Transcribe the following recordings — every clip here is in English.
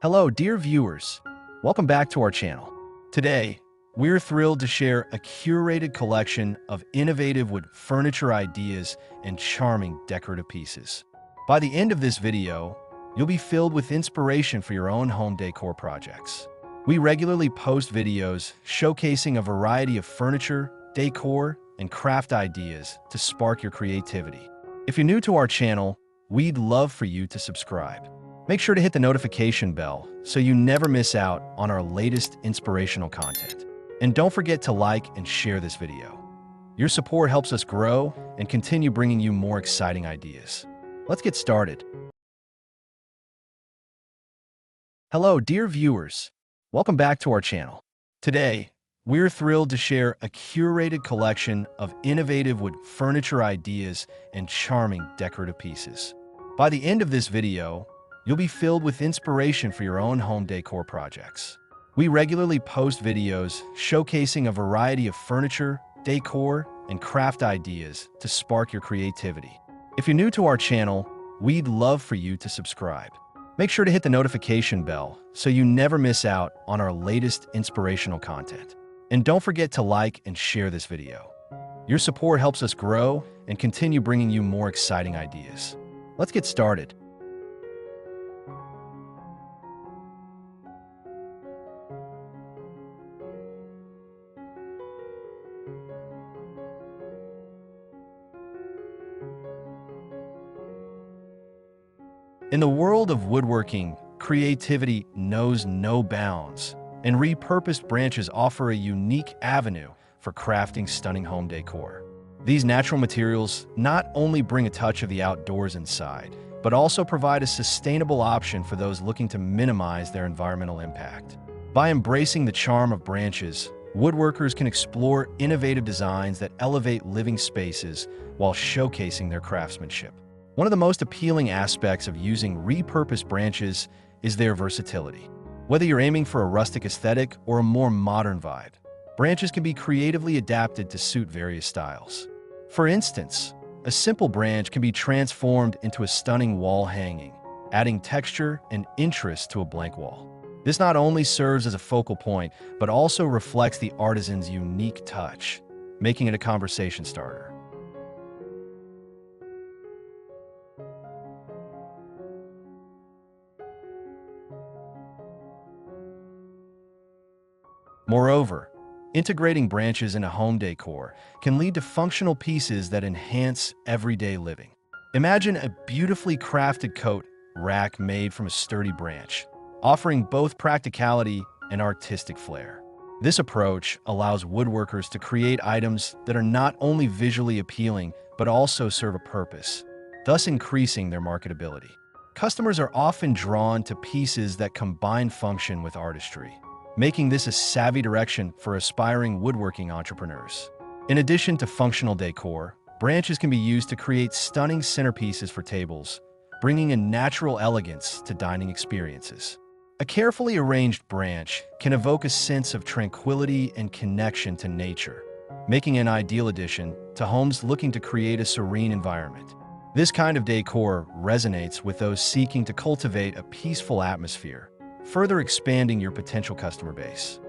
Hello, dear viewers. Welcome back to our channel. Today, we're thrilled to share a curated collection of innovative wood furniture ideas and charming decorative pieces. By the end of this video, you'll be filled with inspiration for your own home decor projects. We regularly post videos showcasing a variety of furniture, decor, and craft ideas to spark your creativity. If you're new to our channel, we'd love for you to subscribe. Make sure to hit the notification bell so you never miss out on our latest inspirational content. And don't forget to like and share this video. Your support helps us grow and continue bringing you more exciting ideas. Let's get started. Hello, dear viewers. Welcome back to our channel. Today, we're thrilled to share a curated collection of innovative wood furniture ideas and charming decorative pieces. By the end of this video, you'll be filled with inspiration for your own home decor projects. We regularly post videos showcasing a variety of furniture, decor, and craft ideas to spark your creativity. If you're new to our channel, we'd love for you to subscribe. Make sure to hit the notification bell so you never miss out on our latest inspirational content. And don't forget to like and share this video. Your support helps us grow and continue bringing you more exciting ideas. Let's get started. In the world of woodworking, creativity knows no bounds, and repurposed branches offer a unique avenue for crafting stunning home decor. These natural materials not only bring a touch of the outdoors inside, but also provide a sustainable option for those looking to minimize their environmental impact. By embracing the charm of branches, woodworkers can explore innovative designs that elevate living spaces while showcasing their craftsmanship. One of the most appealing aspects of using repurposed branches is their versatility. Whether you're aiming for a rustic aesthetic or a more modern vibe, branches can be creatively adapted to suit various styles. For instance, a simple branch can be transformed into a stunning wall hanging, adding texture and interest to a blank wall. This not only serves as a focal point, but also reflects the artisan's unique touch, making it a conversation starter. Moreover, integrating branches into home decor can lead to functional pieces that enhance everyday living. Imagine a beautifully crafted coat rack made from a sturdy branch, offering both practicality and artistic flair. This approach allows woodworkers to create items that are not only visually appealing, but also serve a purpose, thus increasing their marketability. Customers are often drawn to pieces that combine function with artistry, making this a savvy direction for aspiring woodworking entrepreneurs. In addition to functional decor, branches can be used to create stunning centerpieces for tables, bringing a natural elegance to dining experiences. A carefully arranged branch can evoke a sense of tranquility and connection to nature, making an ideal addition to homes looking to create a serene environment. This kind of decor resonates with those seeking to cultivate a peaceful atmosphere, further expanding your potential customer base.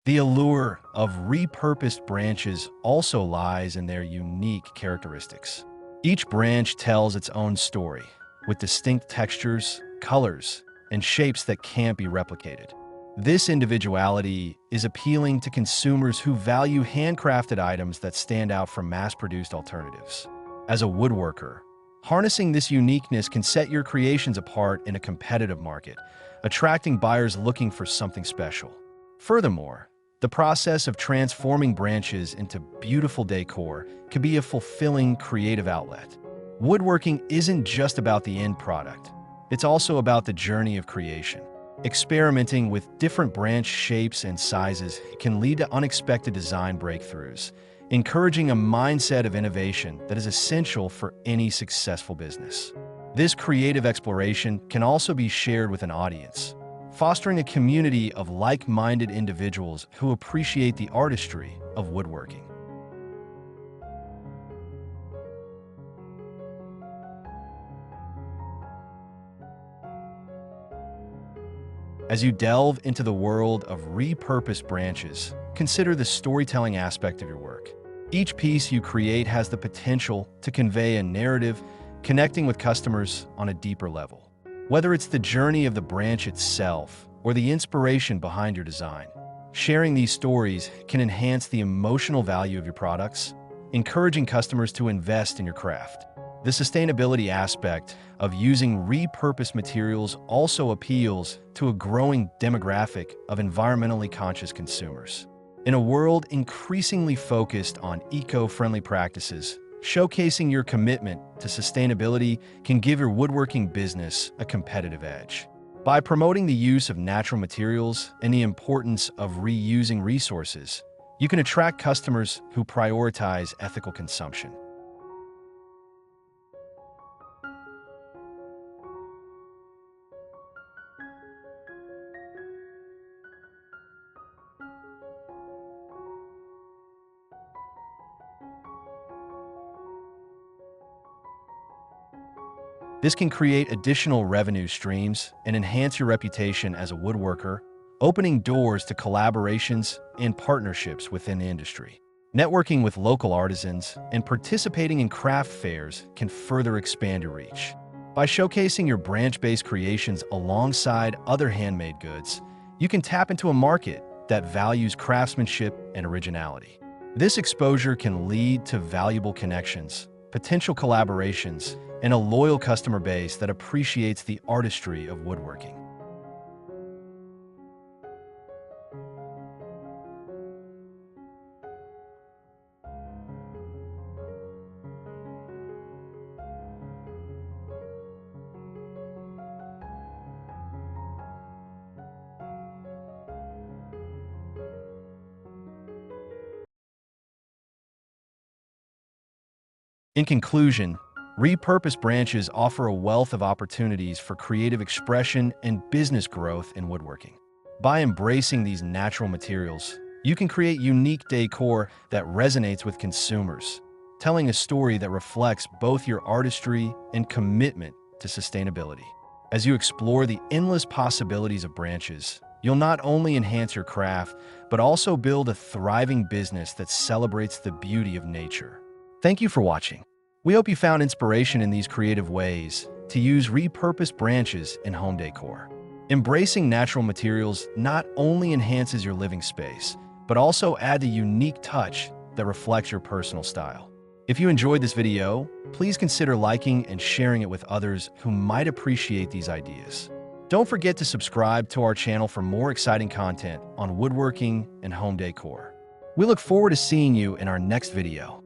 The allure of repurposed branches also lies in their unique characteristics. Each branch tells its own story, with distinct textures, colors, and shapes that can't be replicated. This individuality is appealing to consumers who value handcrafted items that stand out from mass-produced alternatives. As a woodworker, harnessing this uniqueness can set your creations apart in a competitive market, attracting buyers looking for something special. Furthermore, the process of transforming branches into beautiful decor can be a fulfilling creative outlet. Woodworking isn't just about the end product, it's also about the journey of creation. Experimenting with different branch shapes and sizes can lead to unexpected design breakthroughs, encouraging a mindset of innovation that is essential for any successful business. This creative exploration can also be shared with an audience, fostering a community of like-minded individuals who appreciate the artistry of woodworking. As you delve into the world of repurposed branches, consider the storytelling aspect of your work. Each piece you create has the potential to convey a narrative, connecting with customers on a deeper level. Whether it's the journey of the branch itself or the inspiration behind your design, sharing these stories can enhance the emotional value of your products, encouraging customers to invest in your craft. The sustainability aspect of using repurposed materials also appeals to a growing demographic of environmentally conscious consumers. In a world increasingly focused on eco-friendly practices, showcasing your commitment to sustainability can give your woodworking business a competitive edge. By promoting the use of natural materials and the importance of reusing resources, you can attract customers who prioritize ethical consumption. This can create additional revenue streams and enhance your reputation as a woodworker, opening doors to collaborations and partnerships within the industry. Networking with local artisans and participating in craft fairs can further expand your reach. By showcasing your branch-based creations alongside other handmade goods, you can tap into a market that values craftsmanship and originality. This exposure can lead to valuable connections, potential collaborations, and a loyal customer base that appreciates the artistry of woodworking. In conclusion, repurposed branches offer a wealth of opportunities for creative expression and business growth in woodworking. By embracing these natural materials, you can create unique decor that resonates with consumers, telling a story that reflects both your artistry and commitment to sustainability. As you explore the endless possibilities of branches, you'll not only enhance your craft, but also build a thriving business that celebrates the beauty of nature. Thank you for watching. We hope you found inspiration in these creative ways to use repurposed branches in home decor. Embracing natural materials not only enhances your living space, but also adds a unique touch that reflects your personal style. If you enjoyed this video, please consider liking and sharing it with others who might appreciate these ideas. Don't forget to subscribe to our channel for more exciting content on woodworking and home decor. We look forward to seeing you in our next video.